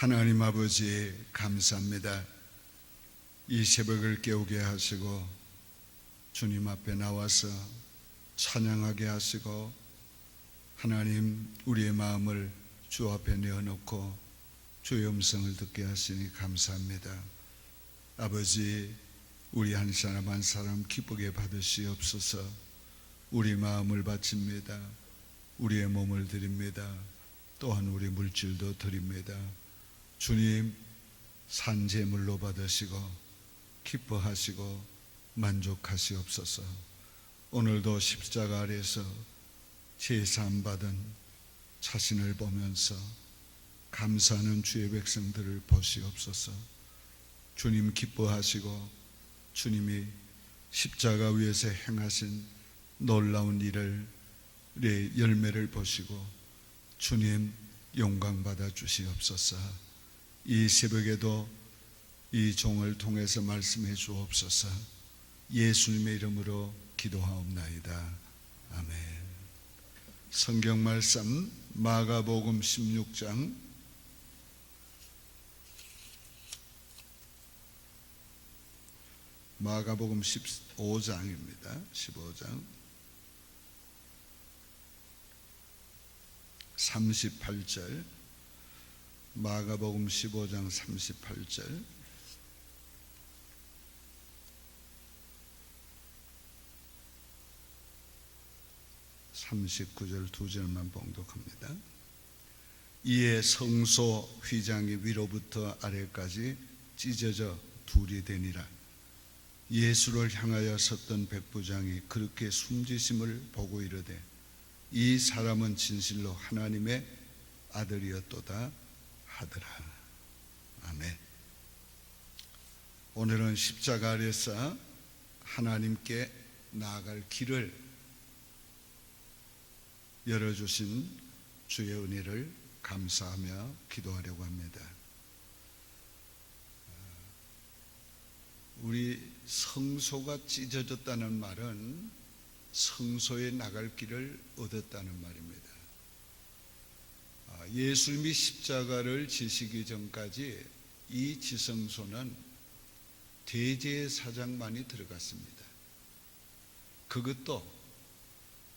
하나님 아버지 감사합니다. 이 새벽을 깨우게 하시고 주님 앞에 나와서 찬양하게 하시고 하나님 우리의 마음을 주 앞에 내어놓고 주의 음성을 듣게 하시니 감사합니다. 아버지, 우리 한 사람 한 사람 기쁘게 받으시옵소서. 우리 마음을 바칩니다. 우리의 몸을 드립니다. 또한 우리 물질도 드립니다. 주님, 산제물로 받으시고 기뻐하시고 만족하시옵소서. 오늘도 십자가 아래서 제사함받은 자신을 보면서 감사하는 주의 백성들을 보시옵소서. 주님 기뻐하시고 주님이 십자가 위에서 행하신 놀라운 일을 내 열매를 보시고 주님 영광 받아 주시옵소서. 이 새벽에도 이 종을 통해서 말씀해 주옵소서. 예수님의 이름으로 기도하옵나이다. 아멘. 성경 말씀 마가복음 16장 마가복음 15장입니다. 15장 38절, 마가복음 15장 38절, (39절) 두 절만 봉독합니다. 이에 성소 휘장이 위로부터 아래까지 찢어져 둘이 되니라. 예수를 향하여 섰던 백부장이 그렇게 숨지심을 보고 이르되 이 사람은 진실로 하나님의 아들이었도다 하더라. 아멘. 오늘은 십자가 아래서 하나님께 나아갈 길을 열어주신 주의 은혜를 감사하며 기도하려고 합니다. 우리 성소가 찢어졌다는 말은 성소에 나갈 길을 얻었다는 말입니다. 예수님이 십자가를 지시기 전까지 이 지성소는 대제사장만이 들어갔습니다. 그것도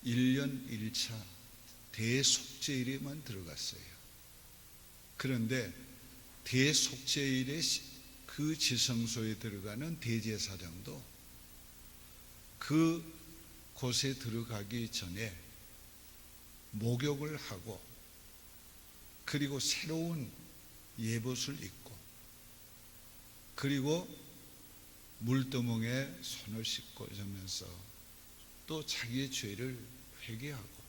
1년 1차 대속죄일에만 들어갔어요. 그런데 대속죄일에 그 지성소에 들어가는 대제사장도 그 곳에 들어가기 전에 목욕을 하고 그리고 새로운 예봇을 입고 그리고 물두멍에 손을 씻고 이러면서 또 자기의 죄를 회개하고,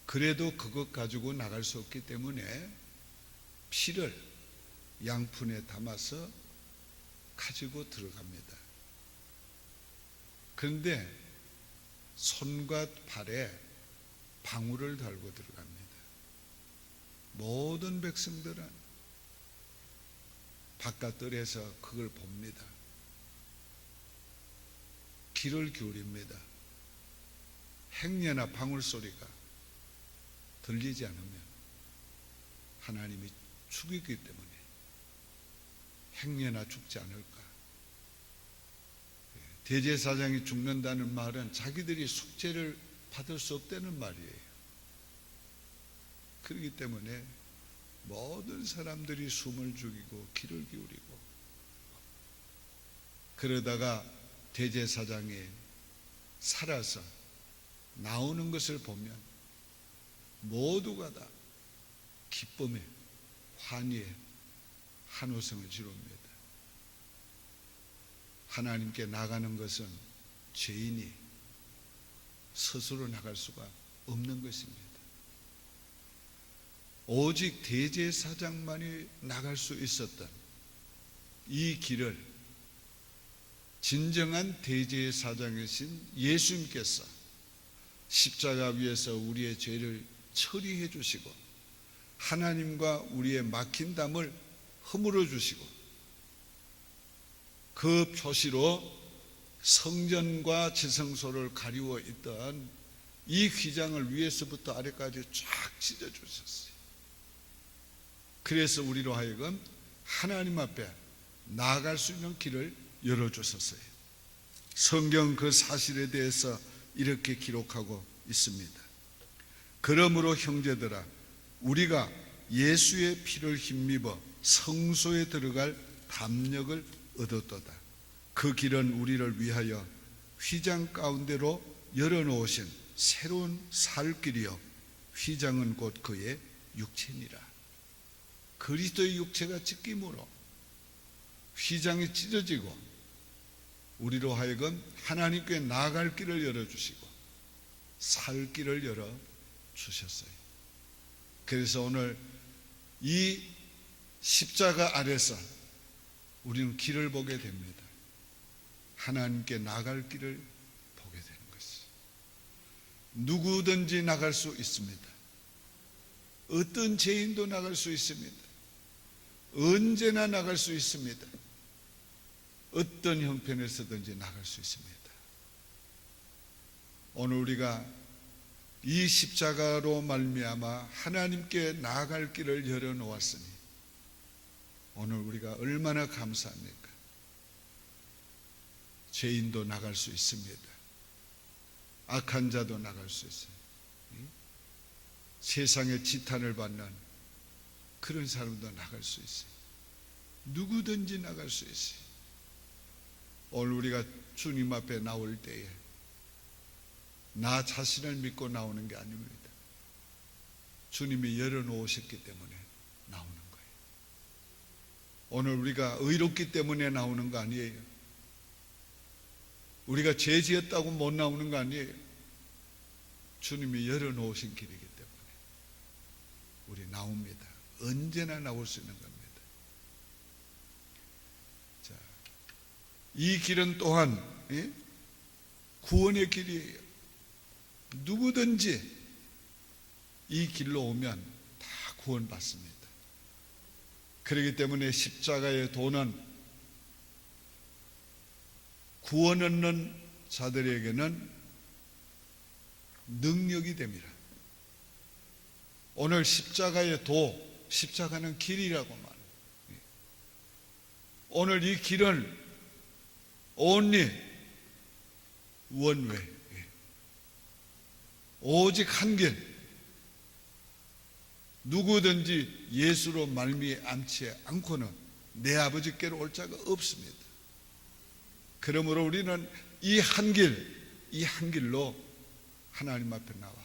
그래도 그것 가지고 나갈 수 없기 때문에 피를 양푼에 담아서 가지고 들어갑니다. 그런데 손과 발에 방울을 달고 들어갑니다. 모든 백성들은 바깥들에서 그걸 봅니다. 귀를 기울입니다. 행여나 방울 소리가 들리지 않으면 하나님이 죽이기 때문에 행여나 죽지 않을까. 대제사장이 죽는다는 말은 자기들이 속죄를 받을 수 없다는 말이에요. 그렇기 때문에 모든 사람들이 숨을 죽이고 귀를 기울이고, 그러다가 대제사장이 살아서 나오는 것을 보면 모두가 다 기쁨에 환희에 한호성을 지릅니다. 하나님께 나가는 것은 죄인이 스스로 나갈 수가 없는 것입니다. 오직 대제사장만이 나갈 수 있었던 이 길을 진정한 대제사장이신 예수님께서 십자가 위에서 우리의 죄를 처리해 주시고 하나님과 우리의 막힌 담을 허물어 주시고 그 표시로 성전과 지성소를 가리워 있던 이 휘장을 위에서부터 아래까지 쫙 찢어 주셨어요. 그래서 우리로 하여금 하나님 앞에 나아갈 수 있는 길을 열어주셨어요. 성경 그 사실에 대해서 이렇게 기록하고 있습니다. 그러므로 형제들아, 우리가 예수의 피를 힘입어 성소에 들어갈 담력을 얻었도다. 그 길은 우리를 위하여 휘장 가운데로 열어놓으신 새로운 살 길이요, 휘장은 곧 그의 육체니라. 그리스도의 육체가 찢김으로 휘장이 찢어지고 우리로 하여금 하나님께 나아갈 길을 열어주시고 살 길을 열어주셨어요. 그래서 오늘 이 십자가 아래서 우리는 길을 보게 됩니다. 하나님께 나아갈 길을 보게 되는 것이. 누구든지 나갈 수 있습니다. 어떤 죄인도 나갈 수 있습니다. 언제나 나갈 수 있습니다. 어떤 형편에서든지 나갈 수 있습니다. 오늘 우리가 이 십자가로 말미암아 하나님께 나아갈 길을 열어놓았으니 오늘 우리가 얼마나 감사합니까? 죄인도 나갈 수 있습니다. 악한 자도 나갈 수 있어요. 세상의 지탄을 받는 그런 사람도 나갈 수 있어요. 누구든지 나갈 수 있어요. 오늘 우리가 주님 앞에 나올 때에 나 자신을 믿고 나오는 게 아닙니다. 주님이 열어놓으셨기 때문에 나오는 거예요. 오늘 우리가 의롭기 때문에 나오는 거 아니에요. 우리가 죄 지었다고 못 나오는 거 아니에요. 주님이 열어놓으신 길이기 때문에 우리 나옵니다. 언제나 나올 수 있는 겁니다. 자, 이 길은 또한 구원의 길이에요. 누구든지 이 길로 오면 다 구원받습니다. 그렇기 때문에 십자가의 도는 구원 얻는 자들에게는 능력이 됩니다. 오늘 십자가의 도, 십자가는 길이라고 말합니다. 오늘 이 길은 only one way, 오직 한 길. 누구든지 예수로 말미암지 않고는 내 아버지께로 올 자가 없습니다. 그러므로 우리는 이 한 길로 하나님 앞에 나와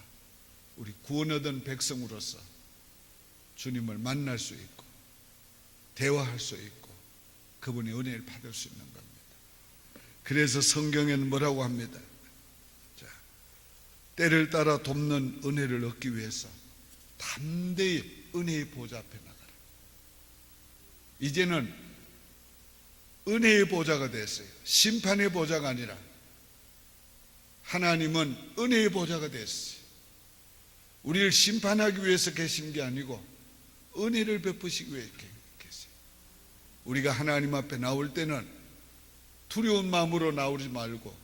우리 구원 얻은 백성으로서 주님을 만날 수 있고 대화할 수 있고 그분의 은혜를 받을 수 있는 겁니다. 그래서 성경에는 뭐라고 합니다? 자, 때를 따라 돕는 은혜를 얻기 위해서 담대히 은혜의 보좌 앞에 나가라. 이제는 은혜의 보좌가 됐어요. 심판의 보좌가 아니라 하나님은 은혜의 보좌가 됐어요. 우리를 심판하기 위해서 계신 게 아니고 은혜를 베푸시기 위해 계세요. 우리가 하나님 앞에 나올 때는 두려운 마음으로 나오지 말고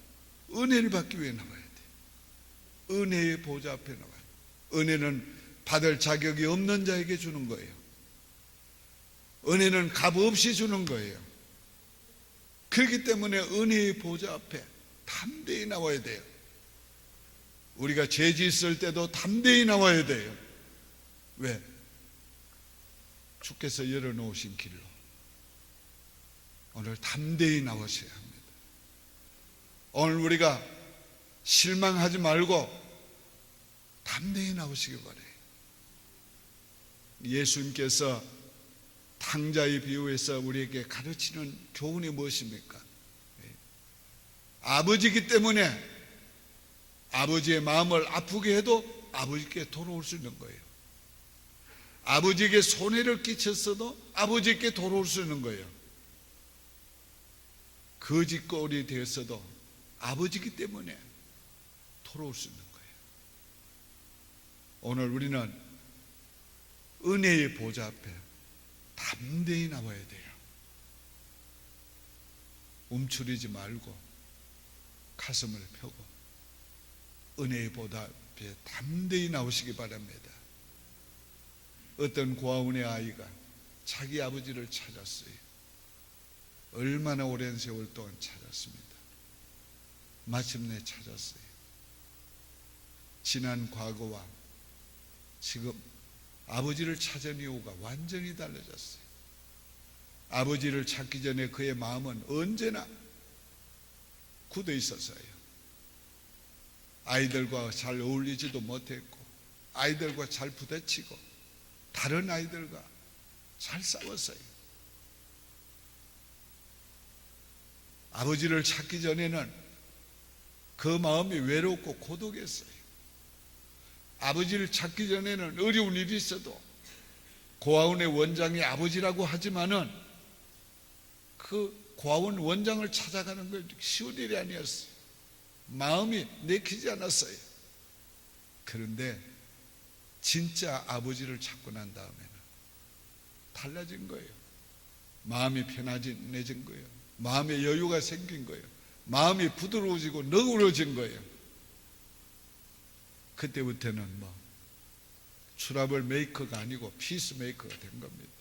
은혜를 받기 위해 나와야 돼요. 은혜의 보좌 앞에 나와요. 은혜는 받을 자격이 없는 자에게 주는 거예요. 은혜는 값 없이 주는 거예요. 그렇기 때문에 은혜의 보좌 앞에 담대히 나와야 돼요. 우리가 죄 짓을 때도 담대히 나와야 돼요. 왜? 주께서 열어놓으신 길로 오늘 담대히 나오셔야 합니다. 오늘 우리가 실망하지 말고 담대히 나오시기 바래요. 예수님께서 탕자의 비유에서 우리에게 가르치는 교훈이 무엇입니까? 아버지이기 때문에 아버지의 마음을 아프게 해도 아버지께 돌아올 수 있는 거예요. 아버지에게 손해를 끼쳤어도 아버지께 돌아올 수 있는 거예요. 거짓골이 되었어도 아버지이기 때문에 돌아올 수 있는 거예요. 오늘 우리는 은혜의 보좌 앞에 담대히 나와야 돼요. 움츠리지 말고 가슴을 펴고 은혜의 보좌 앞에 담대히 나오시기 바랍니다. 어떤 고아원의 아이가 자기 아버지를 찾았어요. 얼마나 오랜 세월 동안 찾았습니다. 마침내 찾았어요. 지난 과거와 지금 아버지를 찾은 이유가 완전히 달라졌어요. 아버지를 찾기 전에 그의 마음은 언제나 굳어 있었어요. 아이들과 잘 어울리지도 못했고, 아이들과 잘 부딪히고, 다른 아이들과 잘 싸웠어요. 아버지를 찾기 전에는 그 마음이 외롭고 고독했어요. 아버지를 찾기 전에는 어려운 일이 있어도 고아원의 원장이 아버지라고 하지만은 그 고아원 원장을 찾아가는 건 쉬운 일이 아니었어요. 마음이 내키지 않았어요. 그런데 진짜 아버지를 찾고 난 다음에는 달라진 거예요. 마음이 편안해진 거예요. 마음의 여유가 생긴 거예요. 마음이 부드러워지고 너그러워진 거예요. 그때부터는 트러블 메이커가 아니고 피스 메이커가 된 겁니다.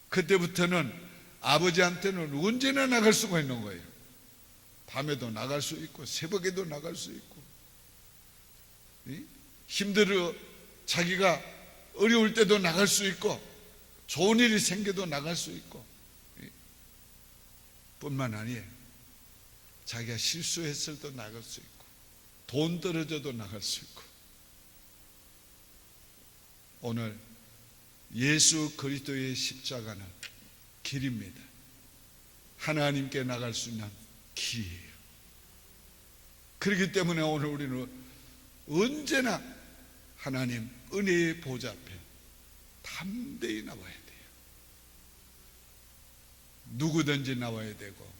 그때부터는 아버지한테는 언제나 나갈 수가 있는 거예요. 밤에도 나갈 수 있고 새벽에도 나갈 수 있고, 힘들어 자기가 어려울 때도 나갈 수 있고, 좋은 일이 생겨도 나갈 수 있고, 뿐만 아니에요. 자기가 실수했을 때도 나갈 수 있고, 돈 떨어져도 나갈 수 있고. 오늘 예수 그리스도의 십자가는 길입니다. 하나님께 나갈 수 있는 길이에요. 그렇기 때문에 오늘 우리는 언제나 하나님 은혜의 보좌 앞에 담대히 나와야 돼요. 누구든지 나와야 되고,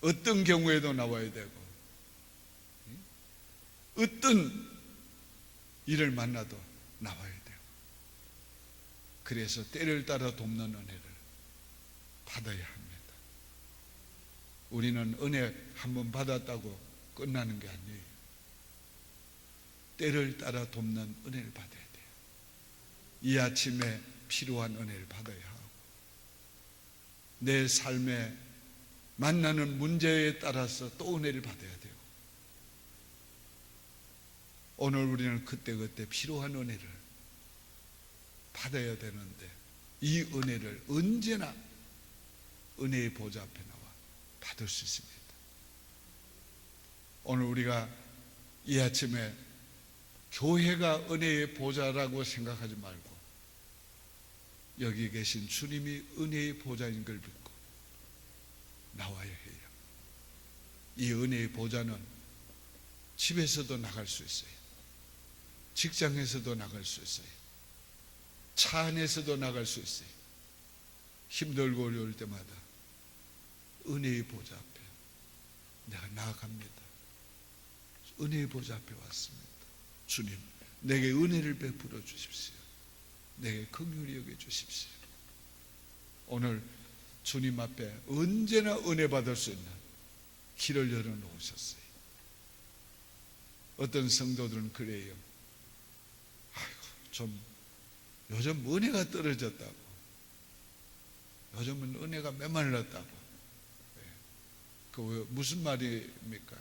어떤 경우에도 나와야 되고, 어떤 일을 만나도 나와야 돼요. 그래서 때를 따라 돕는 은혜를 받아야 합니다. 우리는 은혜 한번 받았다고 끝나는 게 아니에요. 때를 따라 돕는 은혜를 받아야 돼요. 이 아침에 필요한 은혜를 받아야 하고, 내 삶에 만나는 문제에 따라서 또 은혜를 받아야 돼요. 오늘 우리는 그때그때 필요한 은혜를 받아야 되는데, 이 은혜를 언제나 은혜의 보좌 앞에 나와 받을 수 있습니다. 오늘 우리가 이 아침에 교회가 은혜의 보좌라고 생각하지 말고, 여기 계신 주님이 은혜의 보좌인 걸 믿고 나와야 해요. 이 은혜의 보좌는 집에서도 나갈 수 있어요. 직장에서도 나갈 수 있어요. 차 안에서도 나갈 수 있어요. 힘들고 어려울 때마다 은혜의 보좌 앞에 내가 나아갑니다. 은혜의 보좌 앞에 왔습니다. 주님, 내게 은혜를 베풀어 주십시오. 내게 긍휼히 여겨 주십시오. 오늘 주님 앞에 언제나 은혜 받을 수 있는 길을 열어놓으셨어요. 어떤 성도들은 그래요. 아이고, 좀 요즘 은혜가 떨어졌다고, 요즘은 은혜가 메말랐다고. 그 무슨 말입니까?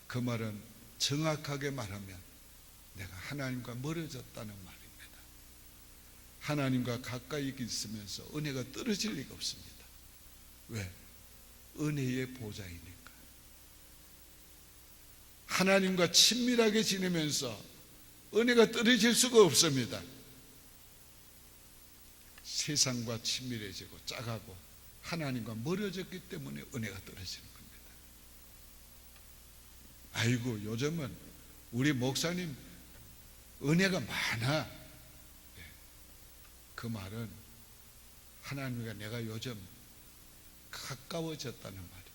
그 말은 정확하게 말하면 내가 하나님과 멀어졌다는 말입니다. 하나님과 가까이 있으면서 은혜가 떨어질 리가 없습니다. 왜? 은혜의 보좌이니까. 하나님과 친밀하게 지내면서 은혜가 떨어질 수가 없습니다. 세상과 친밀해지고 짜가고 하나님과 멀어졌기 때문에 은혜가 떨어지는 겁니다. 아이고, 요즘은 우리 목사님 은혜가 많아. 그 말은 하나님과 내가 요즘 가까워졌다는 말입니다.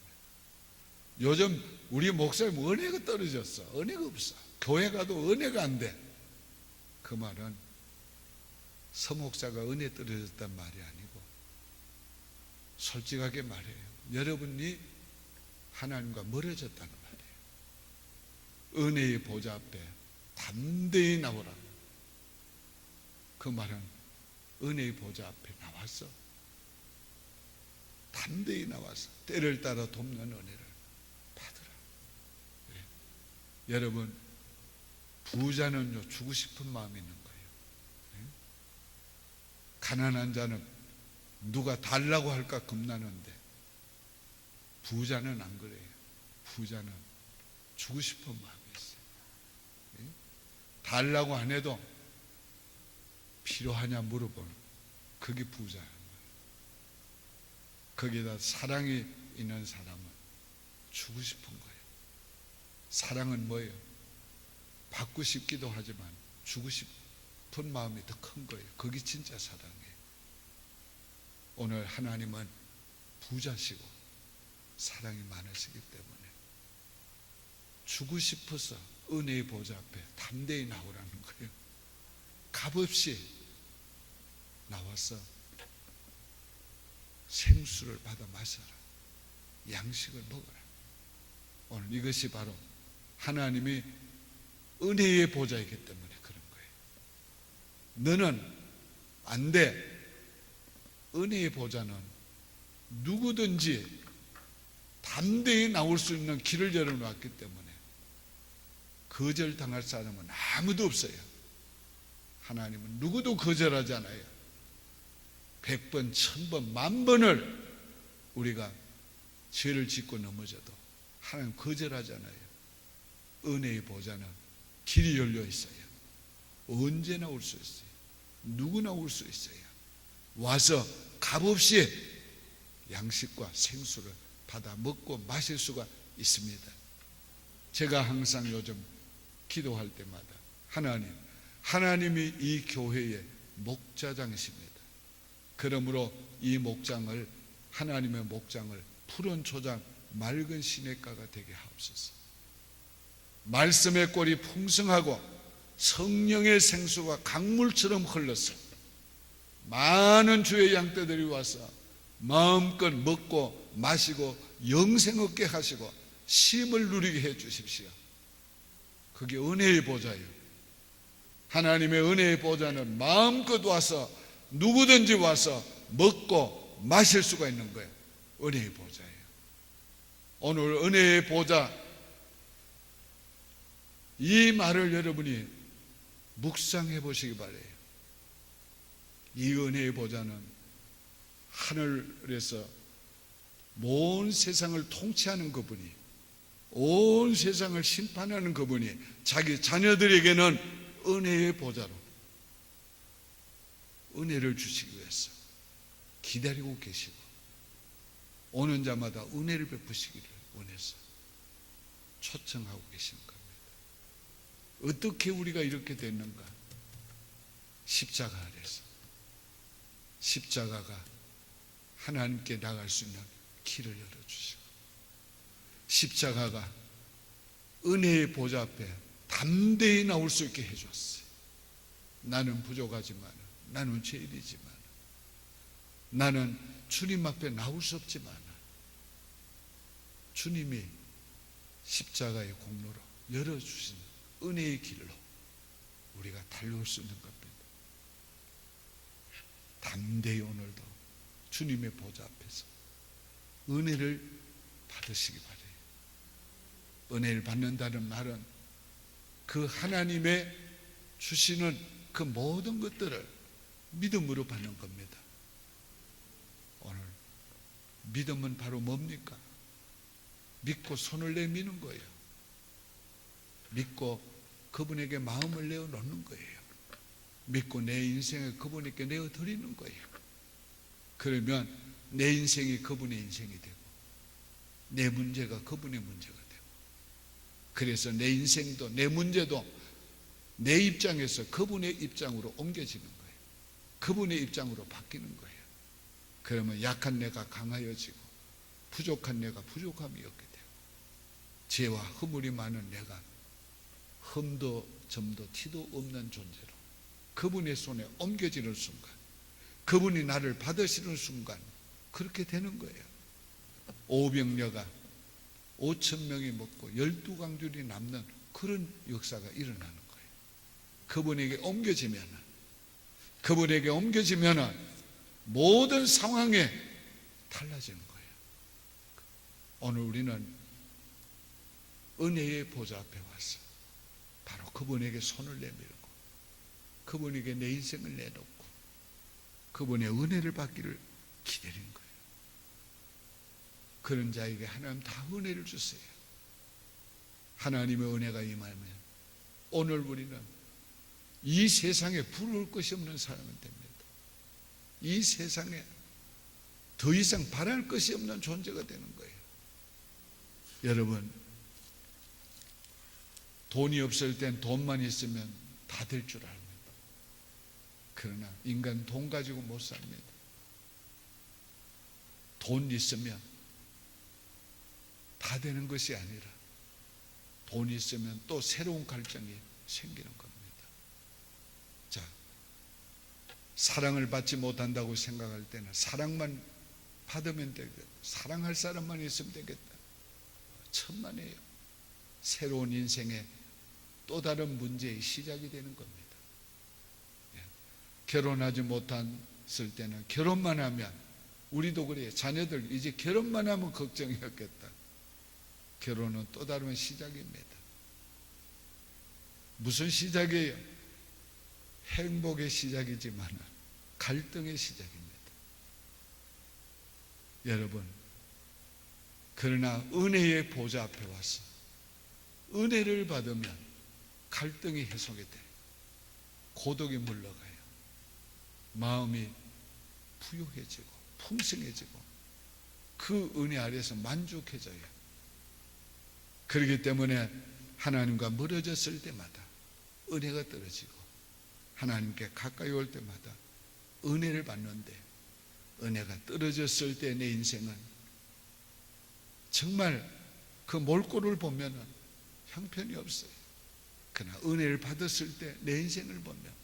요즘 우리 목사님 은혜가 떨어졌어. 은혜가 없어. 교회 가도 은혜가 안 돼. 그 말은 서목사가 은혜 떨어졌단 말이 아니고, 솔직하게 말해요. 여러분이 하나님과 멀어졌다는 말이에요. 은혜의 보좌 앞에 담대히 나오라고. 그 말은 은혜의 보좌 앞에 나와서 담대히 나와서 때를 따라 돕는 은혜를 받으라. 네. 여러분, 부자는요 주고 싶은 마음이 있는 거예요. 네. 가난한 자는 누가 달라고 할까 겁나는데 부자는 안 그래요. 부자는 주고 싶은 마음이 있어요. 네. 달라고 안 해도 필요하냐 물어보는 그게 부자예요. 거기다 사랑이 있는 사람은 주고 싶은 거예요. 사랑은 뭐예요? 받고 싶기도 하지만 주고 싶은 마음이 더 큰 거예요. 그게 진짜 사랑이에요. 오늘 하나님은 부자시고 사랑이 많으시기 때문에 주고 싶어서 은혜의 보좌 앞에 담대히 나오라는 거예요. 값없이 나와서 생수를 받아 마셔라. 양식을 먹어라. 오늘 이것이 바로 하나님이 은혜의 보좌이기 때문에 그런 거예요. 너는 안 돼. 은혜의 보좌는 누구든지 담대히 나올 수 있는 길을 열어놓았기 때문에 거절당할 사람은 아무도 없어요. 하나님은 누구도 거절하지 않아요. 100번, 1000번, 10,000번을 우리가 죄를 짓고 넘어져도 하나님 거절하지 않아요. 은혜의 보좌는 길이 열려 있어요. 언제나 올 수 있어요. 누구나 올 수 있어요. 와서 값없이 양식과 생수를 받아 먹고 마실 수가 있습니다. 제가 항상 요즘 기도할 때마다 하나님이 이 교회의 목자장이십니다. 그러므로 이 목장을, 하나님의 목장을 푸른 초장 맑은 시냇가가 되게 하옵소서. 말씀의 꼴이 풍성하고 성령의 생수가 강물처럼 흘러서 많은 주의 양떼들이 와서 마음껏 먹고 마시고 영생 얻게 하시고 쉼을 누리게 해 주십시오. 그게 은혜의 보좌예요. 하나님의 은혜의 보좌는 마음껏 와서 누구든지 와서 먹고 마실 수가 있는 거예요. 은혜의 보좌예요. 오늘 은혜의 보좌, 이 말을 여러분이 묵상해 보시기 바래요. 이 은혜의 보좌는 하늘에서 온 세상을 통치하는 그분이, 온 세상을 심판하는 그분이 자기 자녀들에게는 은혜의 보좌로 은혜를 주시기 위해서 기다리고 계시고 오는 자마다 은혜를 베푸시기를 원해서 초청하고 계시는 겁니다. 어떻게 우리가 이렇게 됐는가? 십자가 아래서, 십자가가 하나님께 나갈 수 있는 길을 열어주시고, 십자가가 은혜의 보좌 앞에 담대히 나올 수 있게 해줬어요. 나는 부족하지만, 나는 죄인이지만, 나는 주님 앞에 나올 수 없지만 주님이 십자가의 공로로 열어주신 은혜의 길로 우리가 달려올 수 있는 겁니다. 담대히 오늘도 주님의 보좌 앞에서 은혜를 받으시기 바래요. 은혜를 받는다는 말은 그 하나님의 주시는 그 모든 것들을 믿음으로 받는 겁니다. 오늘 믿음은 바로 뭡니까? 믿고 손을 내미는 거예요. 믿고 그분에게 마음을 내어놓는 거예요. 믿고 내 인생을 그분에게 내어드리는 거예요. 그러면 내 인생이 그분의 인생이 되고 내 문제가 그분의 문제가 되고, 그래서 내 인생도 내 문제도 내 입장에서 그분의 입장으로 옮겨지는 거예요. 그분의 입장으로 바뀌는 거예요. 그러면 약한 내가 강하여지고 부족한 내가 부족함이 없게 되고 죄와 허물이 많은 내가 흠도 점도 티도 없는 존재로 그분의 손에 옮겨지는 순간, 그분이 나를 받으시는 순간 그렇게 되는 거예요. 오병여가 5,000명이 먹고 12강줄이 남는 그런 역사가 일어나는 거예요. 그분에게 옮겨지면 그분에게 옮겨지면 모든 상황에 달라지는 거예요. 오늘 우리는 은혜의 보좌 앞에 와서 바로 그분에게 손을 내밀고 그분에게 내 인생을 내놓고 그분의 은혜를 받기를 기다린 거예요. 그런 자에게 하나님 다 은혜를 주세요. 하나님의 은혜가 임하면 오늘 우리는 이 세상에 부러울 것이 없는 사람은 됩니다. 이 세상에 더 이상 바랄 것이 없는 존재가 되는 거예요. 여러분, 돈이 없을 땐 돈만 있으면 다 될 줄 압니다. 그러나 인간 돈 가지고 못 삽니다. 돈 있으면 다 되는 것이 아니라 돈 있으면 또 새로운 갈증이 생기는 겁니다. 자, 사랑을 받지 못한다고 생각할 때는 사랑만 받으면 되겠다. 사랑할 사람만 있으면 되겠다. 천만에요. 새로운 인생의 또 다른 문제의 시작이 되는 겁니다. 결혼하지 못했을 때는 결혼만 하면, 우리도 그래요. 자녀들 이제 결혼만 하면 걱정이 없겠다. 결혼은 또 다른 시작입니다. 무슨 시작이에요? 행복의 시작이지만 갈등의 시작입니다. 여러분, 그러나 은혜의 보좌 앞에 와서 은혜를 받으면 갈등이 해소가 돼요. 고독이 물러가요. 마음이 부유해지고 풍성해지고 그 은혜 아래에서 만족해져요. 그렇기 때문에 하나님과 멀어졌을 때마다 은혜가 떨어지고 하나님께 가까이 올 때마다 은혜를 받는데, 은혜가 떨어졌을 때 내 인생은 정말 그 몰골을 보면 형편이 없어요. 그러나 은혜를 받았을 때 내 인생을 보면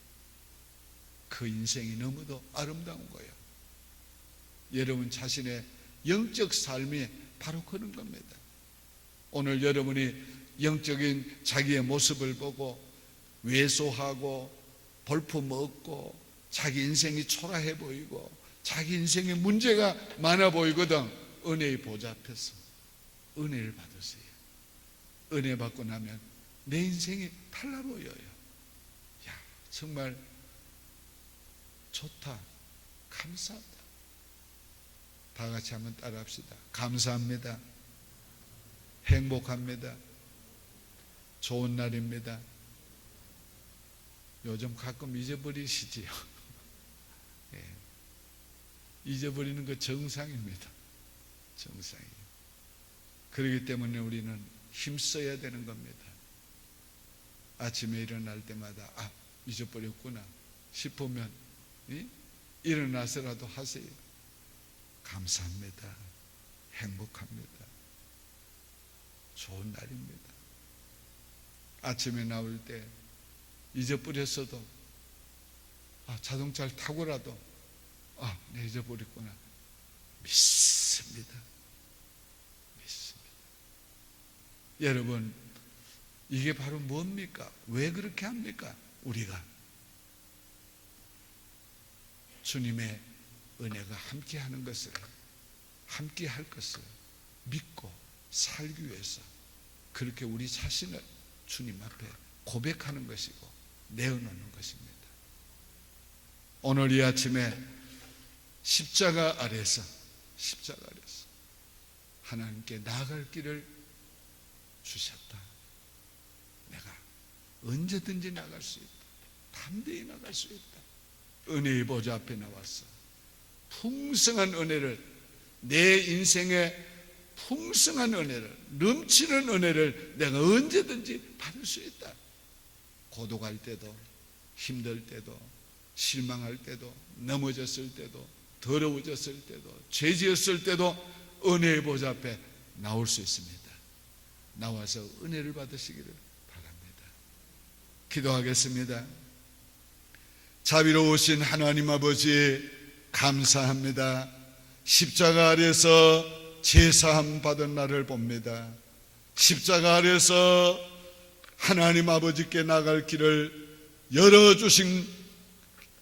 그 인생이 너무도 아름다운 거예요. 여러분 자신의 영적 삶이 바로 그런 겁니다. 오늘 여러분이 영적인 자기의 모습을 보고 왜소하고 볼품 없고 자기 인생이 초라해 보이고 자기 인생에 문제가 많아 보이거든. 은혜의 보좌 앞에서 은혜를 받으세요. 은혜 받고 나면 내 인생이 달라 보여요. 야, 정말 좋다. 감사하다. 다 같이 한번 따라 합시다. 감사합니다. 행복합니다. 좋은 날입니다. 요즘 가끔 잊어버리시지요. 예. 잊어버리는 거 정상입니다. 정상이에요. 그렇기 때문에 우리는 힘써야 되는 겁니다. 아침에 일어날 때마다 잊어버렸구나 싶으면 일어나서라도 하세요. 감사합니다. 행복합니다. 좋은 날입니다. 아침에 나올 때 잊어버렸어도 자동차를 타고라도 내가 잊어버렸구나 믿습니다. 여러분, 이게 바로 뭡니까? 왜 그렇게 합니까? 우리가 주님의 은혜가 함께하는 것을, 함께할 것을 믿고 살기 위해서 그렇게 우리 자신을 주님 앞에 고백하는 것이고 내어놓는 것입니다. 오늘 이 아침에 십자가 아래서 하나님께 나아갈 길을 주셨다. 내가 언제든지 나갈 수 있다. 담대히 나갈 수 있다. 은혜의 보좌 앞에 나와서 풍성한 은혜를, 내 인생의 풍성한 은혜를, 넘치는 은혜를 내가 언제든지 받을 수 있다. 고독할 때도, 힘들 때도, 실망할 때도, 넘어졌을 때도, 더러워졌을 때도, 죄지었을 때도 은혜의 보좌 앞에 나올 수 있습니다. 나와서 은혜를 받으시기를 바랍니다. 기도하겠습니다. 자비로우신 하나님 아버지, 감사합니다. 십자가 아래서 제사함 받은 날을 봅니다. 십자가 아래서 하나님 아버지께 나갈 길을 열어주신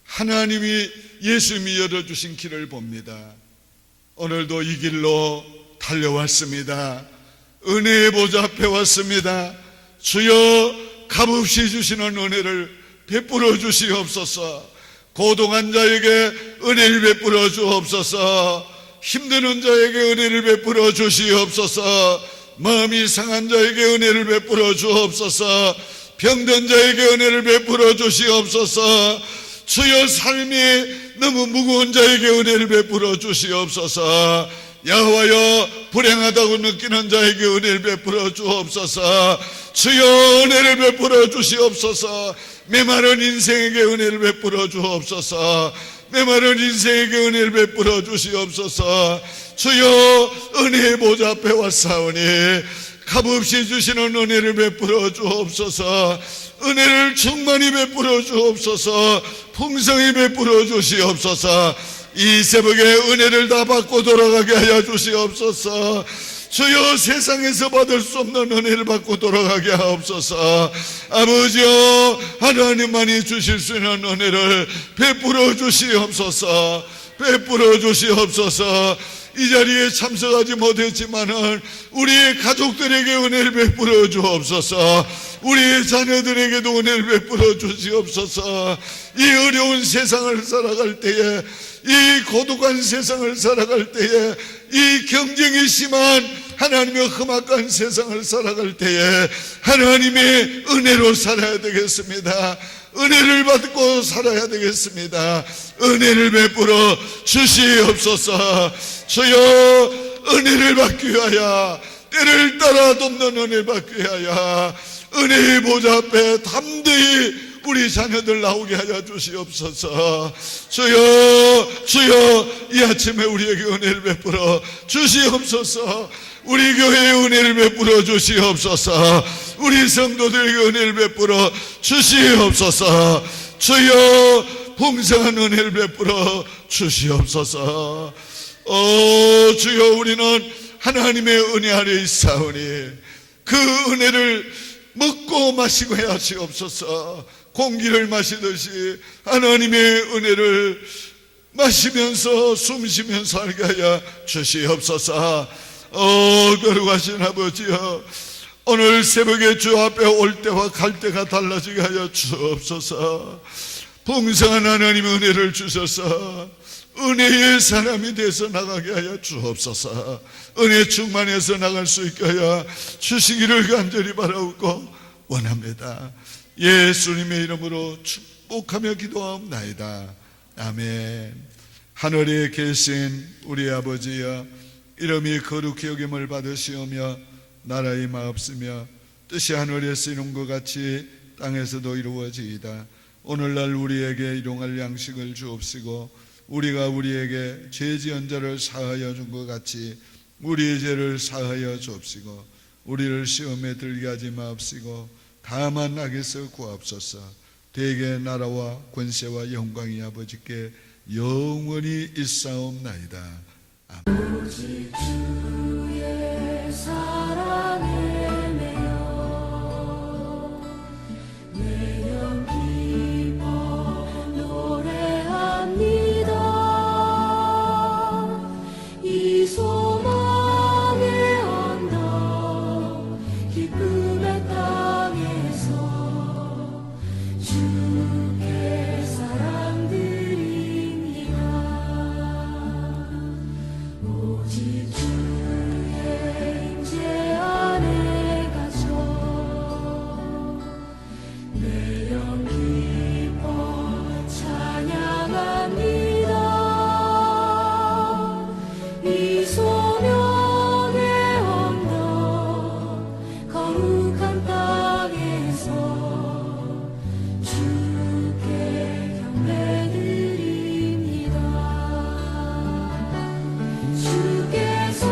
하나님이 예수님이 열어주신 길을 봅니다. 오늘도 이 길로 달려왔습니다. 은혜의 보좌 앞에 왔습니다. 주여, 값없이 주시는 은혜를 베풀어 주시옵소서. 고동한 자에게 은혜를 베풀어 주옵소서. 힘드는 자에게 은혜를 베풀어 주시옵소서. 마음이 상한 자에게 은혜를 베풀어 주옵소서. 병든 자에게 은혜를 베풀어 주시옵소서. 주여, 삶이 너무 무거운 자에게 은혜를 베풀어 주시옵소서. 여호와여, 불행하다고 느끼는 자에게 은혜를 베풀어 주옵소서. 주여, 은혜를 베풀어 주시옵소서. 메마른 인생에게 은혜를 베풀어 주옵소서. 메마른 인생에게 은혜를 베풀어 주시옵소서. 주여, 은혜의 보좌 앞에 왔사오니 값없이 주시는 은혜를 베풀어 주옵소서. 은혜를 충만히 베풀어 주옵소서. 풍성히 베풀어 주시옵소서. 이 새벽에 은혜를 다 받고 돌아가게 하여 주시옵소서. 주여, 세상에서 받을 수 없는 은혜를 받고 돌아가게 하옵소서. 아버지여, 하나님만이 주실 수 있는 은혜를 베풀어 주시옵소서. 베풀어 주시옵소서. 이 자리에 참석하지 못했지만은 우리의 가족들에게 은혜를 베풀어 주옵소서. 우리의 자녀들에게도 은혜를 베풀어 주시옵소서. 이 어려운 세상을 살아갈 때에, 이 고독한 세상을 살아갈 때에, 이 경쟁이 심한 하나님의 험악한 세상을 살아갈 때에 하나님의 은혜로 살아야 되겠습니다. 은혜를 받고 살아야 되겠습니다. 은혜를 베풀어 주시옵소서. 주여, 은혜를 받기 위하여, 때를 따라 돕는 은혜를 받기 위하여 은혜의 보좌 앞에 담대히 우리 자녀들 나오게 하여 주시옵소서. 주여, 주여, 이 아침에 우리에게 은혜를 베풀어 주시옵소서. 우리 교회에 은혜를 베풀어 주시옵소서. 우리 성도들에게 은혜를 베풀어 주시옵소서. 주여, 풍성한 은혜를 베풀어 주시옵소서. 주여, 우리는 하나님의 은혜 아래 있사오니 그 은혜를 먹고 마시고 하시옵소서. 공기를 마시듯이 하나님의 은혜를 마시면서 숨쉬면서 알게 하여 주시옵소서. 거룩하신 아버지여, 오늘 새벽에 주 앞에 올 때와 갈 때가 달라지게 하여 주옵소서. 풍성한 하나님의 은혜를 주셔서 은혜의 사람이 돼서 나가게 하여 주옵소서. 은혜 충만해서 나갈 수 있게 하여 주시기를 간절히 바라옵고 원합니다. 예수님의 이름으로 축복하며 기도하옵나이다. 아멘. 하늘에 계신 우리 아버지여, 이름이 거룩히 여김을 받으시오며 나라의 마옵시며 뜻이 하늘에서 이룬 것 같이 땅에서도 이루어지이다. 오늘날 우리에게 일용할 양식을 주옵시고 우리가 우리에게 죄 지은 자를 사하여 준 것 같이 우리의 죄를 사하여 주옵시고 우리를 시험에 들게 하지 마옵시고 다만 악에서 구하옵소서. 대개 나라와 권세와 영광이 아버지께 영원히 있사옵나이다. 아멘. 오직 주의 사랑에 매여 내 영 기뻐 노래합니다. 이 소망의 언덕 기쁨의 땅에서 주께 사랑 드립니다. 오직 주의 임재 안에 갇혀 내 영 기뻐 찬양합니다. 이 소명의 언덕 거룩한 땅에서 주께 경배드립니다. 주께서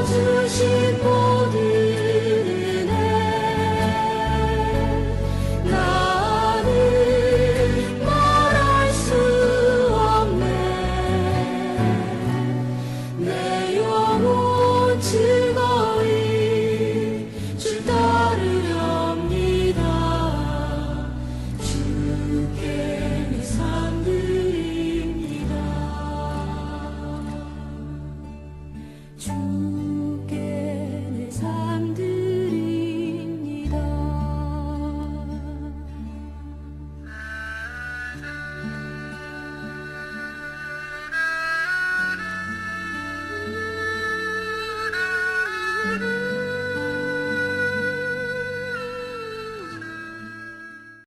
주신